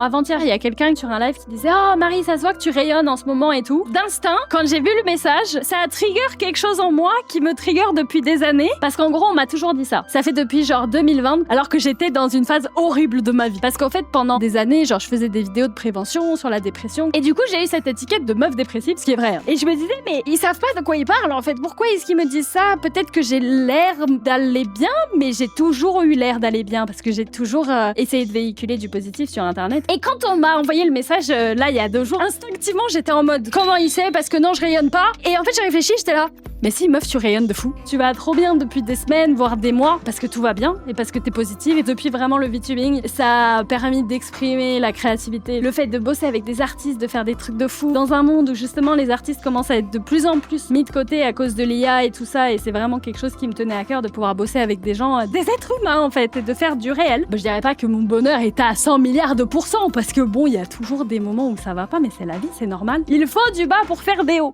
Avant-hier, il y a quelqu'un sur un live qui disait « Oh Marie, ça se voit que tu rayonnes en ce moment et tout ». D'instinct, quand j'ai vu le message, ça a trigger quelque chose en moi qui me trigger depuis des années. Parce qu'en gros, on m'a toujours dit ça. Ça fait depuis genre 2020, alors que j'étais dans une phase horrible de ma vie. Parce qu'en fait, pendant des années, genre je faisais des vidéos de prévention sur la dépression. Et du coup, j'ai eu cette étiquette de meuf dépressive, ce qui est vrai. Hein. Et je me disais, mais ils savent pas de quoi ils parlent en fait. Pourquoi est-ce qu'ils me disent ça? Peut-être que j'ai l'air d'aller bien, mais j'ai toujours eu l'air d'aller bien. Parce que j'ai toujours essayé de véhiculer du positif sur Internet. Et quand on m'a envoyé le message, là, il y a 2 jours, instinctivement, j'étais en mode, comment il sait? Parce que non, je rayonne pas. Et en fait, j'ai réfléchi, j'étais là. Mais si, meuf, tu rayonnes de fou. Tu vas trop bien depuis des semaines, voire des mois, parce que tout va bien et parce que t'es positive. Et depuis vraiment le VTubing, ça a permis d'exprimer la créativité, le fait de bosser avec des artistes, de faire des trucs de fou, dans un monde où justement les artistes commencent à être de plus en plus mis de côté à cause de l'IA et tout ça. Et c'est vraiment quelque chose qui me tenait à cœur de pouvoir bosser avec des gens, des êtres humains en fait, et de faire du réel. Je dirais pas que mon bonheur est à 100 milliards de pourcents, parce que bon, il y a toujours des moments où ça va pas, mais c'est la vie, c'est normal. Il faut du bas pour faire des hauts.